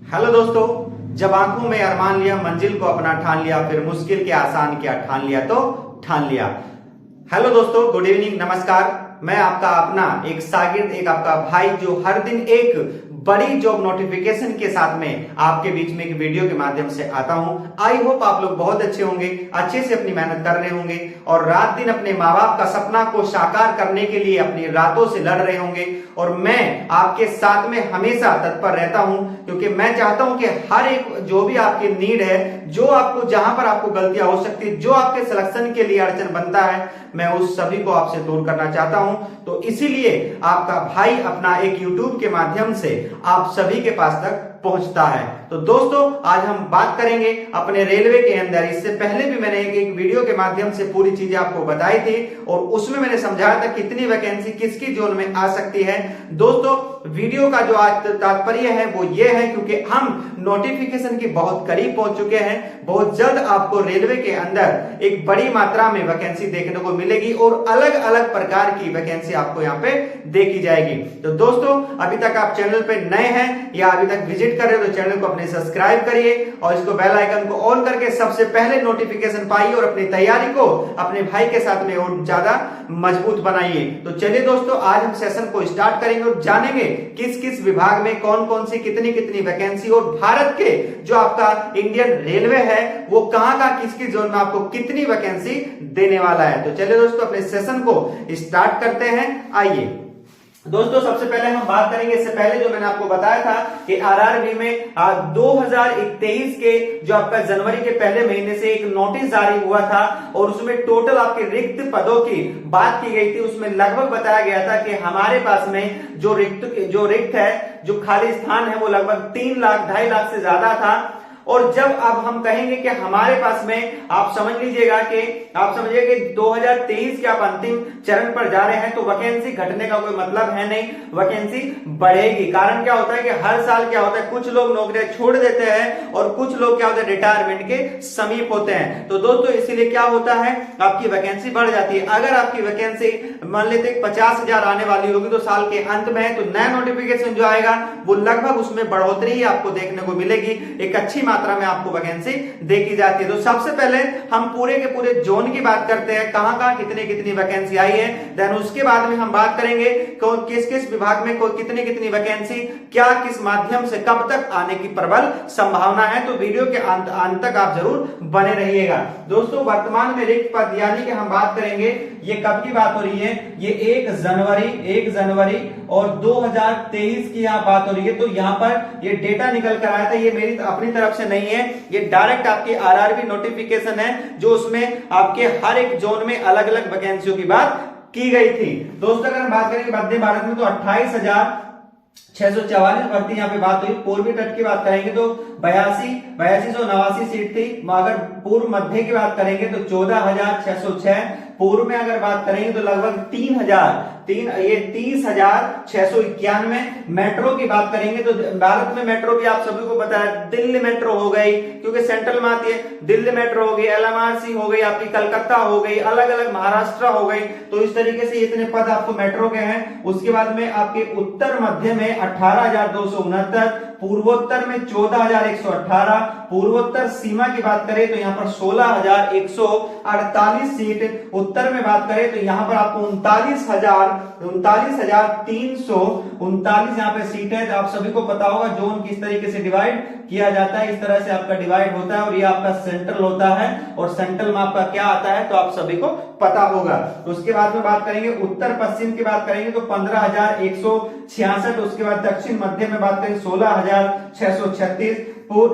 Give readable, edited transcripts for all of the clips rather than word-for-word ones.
Hello दोस्तों, जब आंखों में अरमान लिया, मंजिल को अपना ठान लिया, फिर मुश्किल के आसान किया, ठान लिया तो ठान लिया। हेलो दोस्तों, गुड इवनिंग, नमस्कार। मैं आपका अपना एक शागिर्द, एक आपका भाई, जो हर दिन एक बड़ी जॉब नोटिफिकेशन के साथ में आपके बीच में एक वीडियो के माध्यम से आता हूं। आई होप आप लोग बहुत अच्छे होंगे, अच्छे से अपनी मेहनत कर रहे होंगे और रात दिन अपने माँ बाप का सपना को साकार करने के लिए अपनी रातों से लड़ रहे होंगे। और मैं आपके साथ में हमेशा तत्पर रहता हूं, क्योंकि मैं चाहता हूं कि हर एक जो भी आपकी नीड है, जो आपको जहां पर आपको गलतियां हो सकती है, जो आपके सिलेक्शन के लिए अड़चन बनता है, मैं उस सभी को आपसे दूर करना चाहता हूं। तो इसीलिए आपका भाई अपना एक YouTube के माध्यम से आप सभी के पास तक पहुंचता है। तो दोस्तों, आज हम बात करेंगे अपने रेलवे के अंदर। इससे पहले भी मैंने एक वीडियो के माध्यम से पूरी चीजें आपको बताई थी और उसमें मैंने समझाया था कितनी वैकेंसी किसकी जोन में आ सकती है। दोस्तों, वीडियो का जो आज तात्पर्य है वो ये है, क्योंकि हम नोटिफिकेशन के बहुत करीब पहुंच चुके हैं। बहुत जल्द आपको रेलवे के अंदर एक बड़ी मात्रा में वैकेंसी देखने को मिलेगी और अलग अलग प्रकार की वैकेंसी आपको यहाँ पे देखी जाएगी। तो दोस्तों, अभी तक आप चैनल पे नए हैं या अभी तक विजिट कर रहे हो तो चैनल को अपने सब्सक्राइब करिए और इसको बेल आइकन को ऑन करके सबसे पहले नोटिफिकेशन पाइए और अपनी तैयारी को अपने भाई के साथ में और ज्यादा मजबूत बनाइए। तो चलिए दोस्तों, आज हम सेशन को स्टार्ट करेंगे और जानेंगे किस किस विभाग में कौन कौन सी कितनी कितनी वैकेंसी और भारत के जो आपका इंडियन रेलवे है वो कहां का किसकी जोन में आपको कितनी वैकेंसी देने वाला है। तो चलिए दोस्तों, अपने सेशन को स्टार्ट करते हैं। आइए दोस्तों, सबसे पहले हम बात करेंगे, इससे पहले जो मैंने आपको बताया था कि आरआरबी में 2023 के जो आपका जनवरी के पहले महीने से एक नोटिस जारी हुआ था और उसमें टोटल आपके रिक्त पदों की बात की गई थी। उसमें लगभग बताया गया था कि हमारे पास में जो रिक्त है, जो खाली स्थान है, वो लगभग 3 लाख 2.5 लाख से ज्यादा था। और जब अब हम कहेंगे कि हमारे पास में, आप समझ लीजिएगा कि 2023 के आप अंतिम चरण पर जा रहे हैं, तो वैकेंसी घटने का कोई मतलब है नहीं, वैकेंसी बढ़ेगी। कारण क्या होता है कि हर साल क्या होता है, कुछ लोग नौकरियां छोड़ देते हैं और कुछ लोग क्या होते हैं, रिटायरमेंट के समीप होते हैं। तो दोस्तों, इसीलिए क्या होता है, आपकी वैकेंसी बढ़ जाती है। अगर आपकी वैकेंसी मान लेते 50,000 आने वाली होगी तो साल के अंत में, तो नया नोटिफिकेशन जो आएगा वो लगभग उसमें बढ़ोतरी ही आपको देखने को मिलेगी। एक अच्छी मात्रा में आपको वैकेंसी देखी जाती है। तो सबसे पहले हम पूरे के पूरे जोन की बात करते हैं, कहां कहां कितनी कितनी वैकेंसी आई है। देन उसके बाद में हम बात करेंगे किस किस विभाग में कितनी कितनी वैकेंसी, क्या किस माध्यम से कब तक आने की प्रबल संभावना है। तो वीडियो के अंत तक आप जरूर बने रहिएगा। दोस्तों, वर्तमान में रिक्त पद यानी कि हम बात करेंगे, ये कब की बात हो रही है, ये 1 जनवरी और 2023 की यहाँ बात हो रही है। तो यहाँ पर ये डेटा निकल कर आया था, ये मेरी अपनी तरफ से नहीं है, ये डायरेक्ट आपकी आरआरबी नोटिफिकेशन है, जो उसमें आपके हर एक जोन में अलग अलग वैकेंसियों की बात की गई थी। दोस्तों, अगर हम बात करेंगे वंदे भारत में, तो 28,644 भर्ती यहाँ पे बात हुई। पूर्वी तट की बात करेंगे तो 82,89 सीट थी। अगर पूर्व मध्य की बात करेंगे तो 14,606। पूर्व में अगर बात करेंगे तो लगभग 30,691। मेट्रो की बात करेंगे तो भारत में मेट्रो भी आप सभी को पता है, दिल्ली मेट्रो हो गई, क्योंकि सेंट्रल में आती है, दिल्ली मेट्रो हो गई, LMRC हो गई, आपकी कलकत्ता हो गई, अलग अलग महाराष्ट्र हो गई। तो इस तरीके से इतने पद आपको मेट्रो के हैं। उसके बाद में आपके उत्तर मध्य में 18,269, पूर्वोत्तर में 14,118, पूर्वोत्तर सीमा की बात करें तो यहाँ पर 16,148 सीट। उत्तर में बात करें तो यहाँ पर आपको 39,339 यहाँ पे सीट है। तो आप सभी को पता होगा जोन किस तरीके से डिवाइड किया जाता है, इस तरह से आपका डिवाइड होता है और ये आपका सेंट्रल होता है और सेंट्रल में आपका क्या आता है तो आप सभी को पता होगा। तो उसके बाद में बात करेंगे उत्तर पश्चिम की बात करेंगे तो 15,166। उसके बाद दक्षिण मध्य में बात करें 16,636।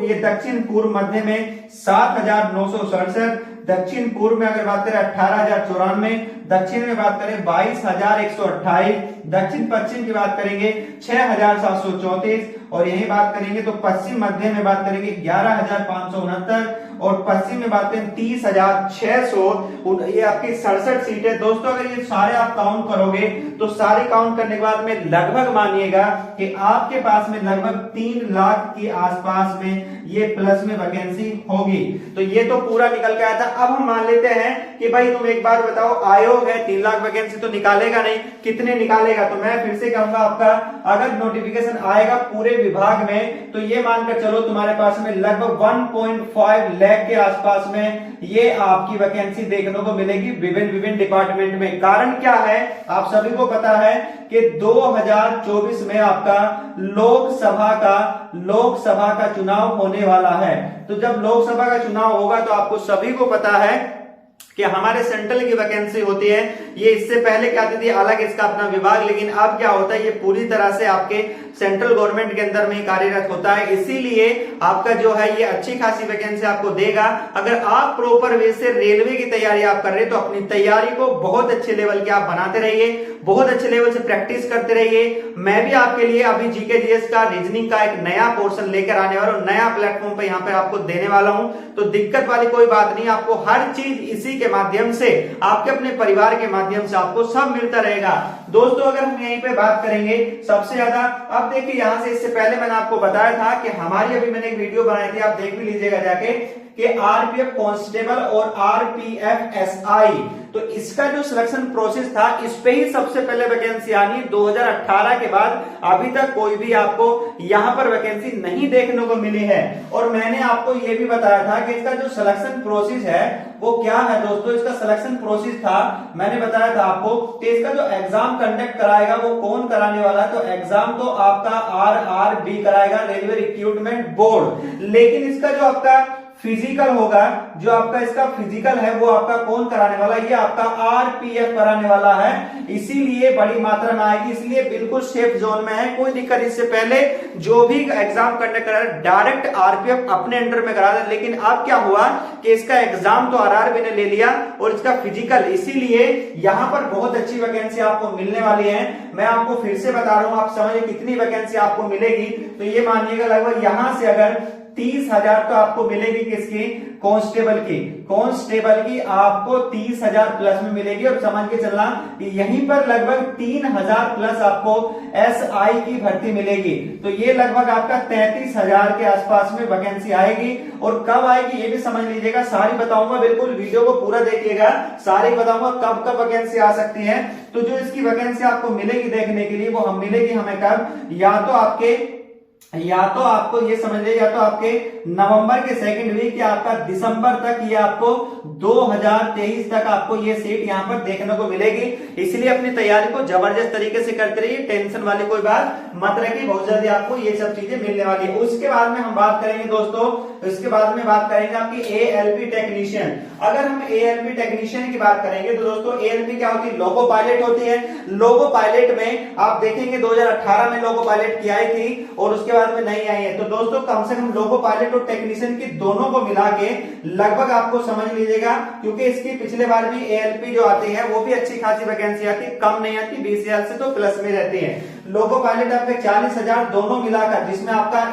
ये दक्षिण पूर्व मध्य में 7,967। दक्षिण पूर्व में अगर बात करें 18,094। दक्षिण में बात करें 22,128। दक्षिण पश्चिम की बात करेंगे 6,734 और यही बात करेंगे तो पश्चिम मध्य में बात करेंगे 11,569 और पश्चिम में बात करें 30,600। ये आपकी 67 सीट है। दोस्तों, अगर ये सारे आप काउंट करोगे तो सारे काउंट करने के बाद में लगभग मानिएगा कि आपके पास में लगभग 3 लाख के आसपास में ये प्लस में वैकेंसी होगी। तो ये तो पूरा निकल के आया था। अब हम मान लेते हैं कि भाई तुम एक बार बताओ, आयोग आयोग है 3 लाख वैकेंसी तो निकालेगा नहीं, कितने निकालेगा? तो मैं फिर से कहूंगा आपका अगर नोटिफिकेशन आएगा पूरे विभाग में तो ये मानकर चलो तुम्हारे पास में लगभग 1.5 लाख के आसपास में ये आपकी वैकेंसी देखने को मिलेगी विभिन्न डिपार्टमेंट में। कारण क्या है आप सभी को पता है कि 2024 में आपका लोकसभा का चुनाव होने वाला है। तो जब लोकसभा का चुनाव होगा तो आपको सभी को पता है कि हमारे सेंट्रल की वैकेंसी होती है, ये इससे पहले क्या आती थी अलग इसका अपना विभाग, लेकिन अब क्या होता है ये पूरी तरह से आपके सेंट्रल गवर्नमेंट के अंदर में ही कार्यरत होता है। इसीलिए आपका जो है ये अच्छी खासी वैकेंसी आपको देगा। अगर आप प्रॉपर वे से रेलवे की तैयारी आप कर रहे हैं तो अपनी तैयारी को बहुत अच्छे लेवल की आप बनाते रहिए, बहुत अच्छे लेवल से प्रैक्टिस करते रहिए। मैं भी आपके लिए अभी जीके जीएस का रीजनिंग का एक नया पोर्शन लेकर आने वाला हूं, नया प्लेटफॉर्म पे यहाँ पे आपको देने वाला हूं, तो दिक्कत वाली कोई बात नहीं। आपको हर चीज इसी के माध्यम से, आपके अपने परिवार के माध्यम से आपको सब मिलता रहेगा। दोस्तों अगर हम यहीं पे बात करेंगे सबसे ज्यादा, अब देखिए यहां से इससे पहले मैंने आपको बताया था कि हमारी अभी मैंने एक वीडियो बनाई थी, आप देख भी लीजिएगा जाके, कि आरपीएफ कांस्टेबल और आरपीएफ एसआई, तो इसका जो सिलेक्शन प्रोसेस था इस पे ही सबसे पहले वैकेंसी आनी। 2018 के बाद अभी तक कोई भी आपको यहां पर वैकेंसी नहीं देखने को मिली है। और मैंने आपको यह भी बताया था कि इसका जो सिलेक्शन प्रोसेस है वो क्या है दोस्तों। इसका सिलेक्शन प्रोसेस था, मैंने बताया था आपको कि इसका जो एग्जाम कंडक्ट कराएगा वो कौन कराने वाला है। तो एग्जाम तो आपका आरआरबी कराएगा, रेलवे रिक्रूटमेंट बोर्ड, लेकिन इसका जो आपका फिजिकल होगा, जो आपका इसका फिजिकल है वो आपका कौन कराने वाला है, ये आपका आरपीएफ कराने वाला है। इसीलिए बड़ी मात्रा में आएगी, इसलिए बिल्कुल सेफ जोन में है, कोई दिक्कत। इससे पहले जो भी एग्जाम कंडक्ट करा डायरेक्ट आरपीएफ अपने अंडर में करा दे, लेकिन अब क्या हुआ कि इसका एग्जाम तो आरआरबी ने ले लिया और इसका फिजिकल, इसीलिए यहां पर बहुत अच्छी वैकेंसी आपको मिलने वाली है। मैं आपको फिर से बता रहा हूं, आप समझिए कितनी वैकेंसी आपको मिलेगी। तो ये मानिएगा लगभग यहां से अगर 30,000 तो आपको मिलेगी किसकी, कांस्टेबल की आपको 30,000 प्लस में मिलेगी। और समझ के चलना कि यहीं पर लगभग 3,000 प्लस आपको एसआई की भर्ती मिलेगी। तो ये लगभग आपका 33,000 के आसपास में वैकेंसी आएगी। और कब आएगी ये भी समझ लीजिएगा, सारी बताऊंगा, बिल्कुल वीडियो को पूरा देखिएगा, सारी बताऊंगा कब कब वैकेंसी आ सकती है। तो जो इसकी वैकेंसी आपको मिलेगी देखने के लिए वो हम मिलेगी हमें कब, या तो आपको ये समझ लीजिए, या तो आपके नवंबर के सेकंड वीक या आपका दिसंबर तक, ये आपको 2023 तक आपको ये सीट यहां पर देखने को मिलेगी। इसलिए अपनी तैयारी को जबरदस्त तरीके से करते रहिए, टेंशन वाली कोई बात मत रखिए, बहुत जल्दी आपको ये सब चीजें मिलने वाली है। उसके बाद में हम बात करेंगे दोस्तों, इसके बाद में बात करेंगे आपकी एएलपी टेक्नीशियन। अगर हम एएलपी टेक्नीशियन की बात करेंगे तो दोस्तों एएलपी क्या होती है, लोको पायलट होती है। लोको पायलट में आप देखेंगे 2018 में लोको पायलट की आई थी और उसके बाद में नहीं आई है। तो दोस्तों कम से कम लोको पायलट और टेक्नीशियन की दोनों को मिला के लगभग आपको समझ लीजिएगा, क्योंकि इसकी पिछले बार भी एएलपी जो आती है वो भी अच्छी खासी वैकेंसी आती है, कम नहीं आती, 20,000 से तो प्लस में रहती है। लोको पायलट आपके 40,000 दोनों मिलाकर, जिसमें आपका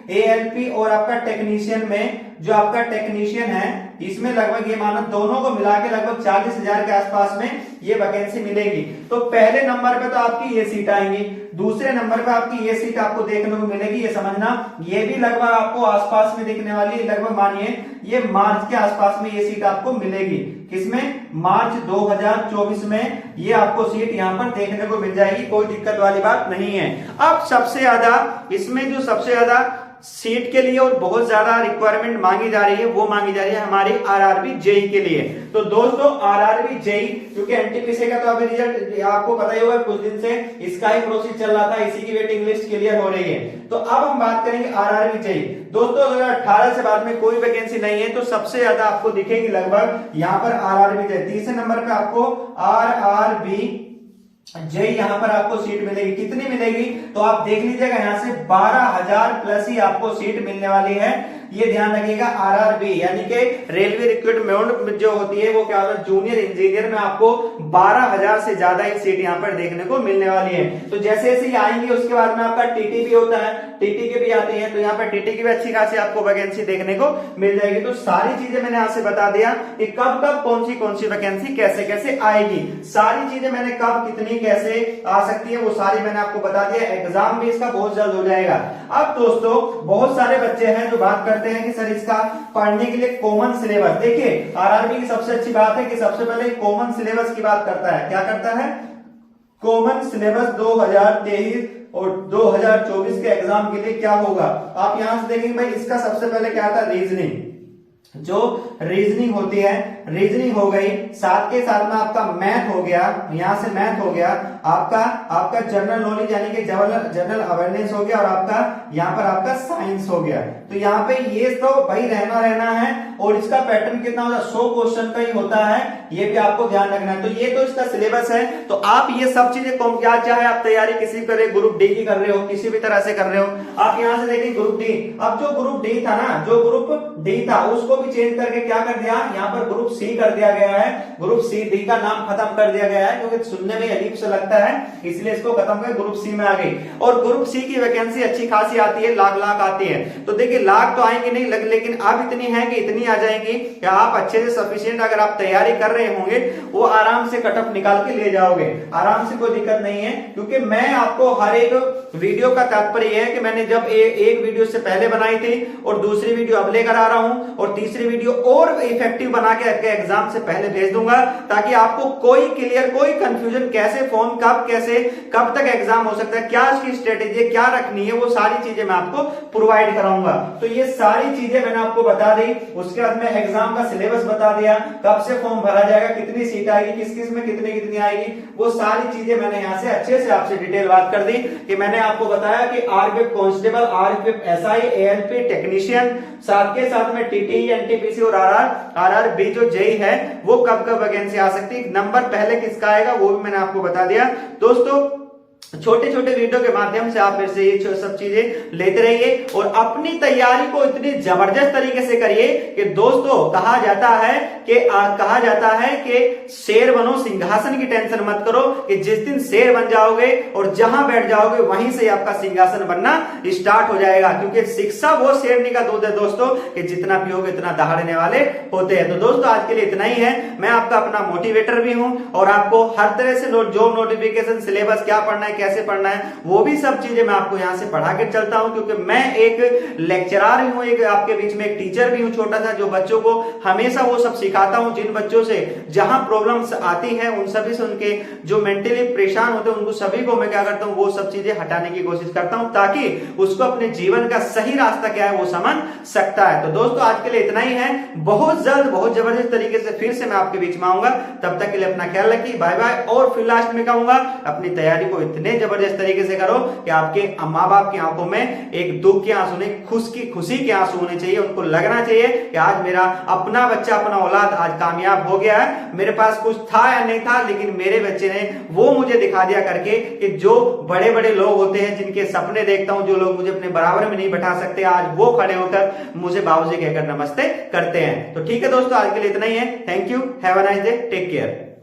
एएलपी और आपका टेक्नीशियन में जो आपका टेक्नीशियन है इसमें लगभग ये मानो दोनों को मिला के लगभग 40,000 के आसपास में ये वैकेंसी मिलेगी। तो पहले नंबर पे तो आपकी ये सीट आएंगी, दूसरे नंबर पे आपकी ये सीट आपको देखने को मिलेगी, ये समझना, ये भी लगभग आपको आसपास में दिखने वाली है। लगभग मानिए ये मार्च के आसपास में ये सीट आपको मिलेगी, किसमें, मार्च 2024 में ये आपको सीट यहां पर देखने को मिल जाएगी, कोई दिक्कत वाली बात नहीं है। अब सबसे ज्यादा इसमें जो सबसे ज्यादा सीट के लिए और बहुत ज्यादा रिक्वायरमेंट मांगी जा रही है वो मांगी जा रही है हमारी आरआरबी जेई के लिए। तो दोस्तों आरआरबी जेई, क्योंकि एनटीपीसी का तो अभी रिजल्ट आपको पता ही होगा, कुछ दिन से इसका ही प्रोसेस चल रहा था, इसी की वेटिंग लिस्ट क्लियर हो रही है। तो अब हम बात करेंगे आरआरबी जेई। दोस्तों 2018 से बाद में कोई वैकेंसी नहीं है, तो सबसे ज्यादा आपको दिखेगी लगभग यहाँ पर आरआरबी जेई। तीसरे नंबर पे आपको आरआरबी जेई यहां पर आपको सीट मिलेगी, कितनी मिलेगी तो आप देख लीजिएगा, यहां से 12,000 प्लस ही आपको सीट मिलने वाली है। ये ध्यान रखिएगा, आरआरबी यानी कि रेलवे रिक्रूटमेंट जो होती है वो क्या होता है, जूनियर इंजीनियर में आपको 12,000 से ज्यादा ही सीट यहां पर देखने को मिलने वाली है। तो जैसे जैसे ये आएंगे उसके बाद में आपका टीटी भी होता है, टीटी के भी आते हैं, तो यहाँ पर टीटी की भी अच्छी खासी आपको वैकेंसी देखने को मिल जाएगी। तो सारी चीजें मैंने यहां से बता दिया कि कब कब कौन सी वैकेंसी कैसे कैसे आएगी, सारी चीजें मैंने कब कितनी कैसे आ सकती है वो सारी मैंने आपको बता दिया। एग्जाम भी इसका बहुत जल्द हो जाएगा। अब दोस्तों बहुत सारे बच्चे हैं जो बात करते करते हैं कि सर इसका पढ़ने के लिए कॉमन सिलेबस, देखिए आरआरबी की सबसे अच्छी बात है कि सबसे पहले कॉमन सिलेबस की बात करता है। क्या करता है? कॉमन सिलेबस 2023 और 2024 के एग्जाम के लिए क्या होगा। आप यहां से देखेंगे भाई, इसका सबसे पहले क्या था? रीजनिंग। जो रीजनिंग होती है, रीजनिंग हो गई, साथ के साथ में आपका मैथ हो गया, यहां से मैथ हो गया, आपका जनरल नॉलेज यानी कि जनरल अवेयरनेस हो गया, और आपका यहां पर आपका साइंस हो गया। तो यहाँ पे ये तो भाई रहना है, और इसका पैटर्न कितना होता है? 100 क्वेश्चन का ही होता है, ये भी आपको ध्यान रखना है। तो ये तो इसका सिलेबस है। तो आप ये सब चीजें क्या चाहे आप तैयारी किसी कर रहे, ग्रुप डी की कर रहे हो, किसी भी तरह से कर रहे हो, आप यहां से देखिए ग्रुप डी। अब जो ग्रुप डी था ना, जो ग्रुप डी था उसको भी चेंज करके क्या कर दिया, यहाँ पर ग्रुप सी कर दिया गया है। ग्रुप सी, डी का नाम खत्म कर दिया गया है क्योंकि सुनने में अजीब सा लगता है, इसलिए इसको खत्म कर ग्रुप सी में आ गई। और ग्रुप सी की वैकेंसी अच्छी खासी आती है, लाख आती है। तो देखिए लाख तो आएंगे नहीं, लेकिन अब इतनी है कि इतनी आ जाएंगी कि आप अच्छे से सफिशिएंट अगर आप तैयारी कर रहे होंगे, वो आराम से कटअप निकाल के ले जाओगे, आराम से, कोई दिक्कत नहीं है। क्योंकि मैं आपको हर एक वीडियो का तात्पर्य है कि मैंने जब एक वीडियो से पहले बनाई थी और दूसरी वीडियो अब लेकर आ रहा हूं, और तीसरी वीडियो और इफेक्टिव बना के एग्जाम से पहले भेज दूंगा, ताकि आपको कोई क्लियर, कोई कंफ्यूजन, कैसे फोन कब तक एग्जाम हो सकता है, क्या इसकी स्ट्रेटेजी है, क्या रखनी है, वो सारी चीजें मैं आपको प्रोवाइड कराऊंगा। तो ये सारी चीजें मैंने आपको बता दी। उसके बाद में एग्जाम का सिलेबस बता दिया, कब से फॉर्म भरा जाएगा, कितनी सीट आएगी, किस में कितनी आएगी, वो सारी चीजें मैंने यहां से अच्छे से आपसे डिटेल बात कर दी। कि मैंने आपको बताया कि RPF constable, RPF SI, ALP technician, साथ के साथ में टीटी, एनटीपीसी और आरआरबी जो जेई है, वो कब वैकेंसी आ सकती है, नंबर पहले किसका आएगा, वो भी मैंने आपको बता दिया। दोस्तों छोटे छोटे वीडियो के माध्यम से आप फिर से ये सब चीजें लेते रहिए और अपनी तैयारी को इतनी जबरदस्त तरीके से करिए कि दोस्तों कहा जाता है कि शेर बनो, सिंहासन की टेंशन मत करो, कि जिस दिन शेर बन जाओगे और जहां बैठ जाओगे वहीं से आपका सिंहासन बनना स्टार्ट हो जाएगा। क्योंकि शिक्षा वो शेरनी का दूध है दोस्तों, कि जितना पियोगे उतना दहाड़ने वाले होते हैं। तो दोस्तों आज के लिए इतना ही है। मैं आपका अपना मोटिवेटर भी हूं और आपको हर तरह से जॉब नोटिफिकेशन, सिलेबस क्या पढ़ना है, कैसे पढ़ना है, वो भी सब चीजें मैं आपको यहां से पढ़ा के चलता हूं। क्योंकि मैं एक लेक्चरर हूं, एक आपके बीच में एक टीचर भी हूं छोटा सा, जो बच्चों को हमेशा वो सब सिखाता हूं, जिन बच्चों से जहां प्रॉब्लम्स आती हैं उन सभी से, उनके जो मेंटली परेशान होते हैं उनको सभी को मैं क्या करता हूं, वो सब चीजें हटाने की कोशिश करता हूं, ताकि उसको अपने जीवन का सही रास्ता क्या है वो समझ सकता है। तो दोस्तों आज के लिए इतना ही है। बहुत जल्द, बहुत जबरदस्त तरीके से फिर से मैं आपके बीच में आऊंगा। तब तक के लिए अपना ख्याल रखिए, बाय बाय। और फिर लास्ट में कहूंगा, अपनी तैयारी को इतने जबरदस्त तरीके से करो कि आपके माँ बाप की आंखों में एक दुख के आंसू नहीं, खुशी के आंसू होने चाहिए। उनको लगना चाहिए कि आज मेरा अपना बच्चा, अपना औलाद आज कामयाब हो गया है। मेरे पास कुछ था या नहीं था, लेकिन मेरे बच्चे ने वो मुझे दिखा दिया करके, कि जो बड़े बड़े लोग होते हैं, जिनके सपने देखता हूं, जो लोग मुझे अपने बराबर में नहीं बैठा सकते, आज वो खड़े होकर मुझे बाबूजी कहकर नमस्ते करते हैं। तो ठीक है दोस्तों, आज के लिए इतना ही है। Thank you, have a nice day, take care.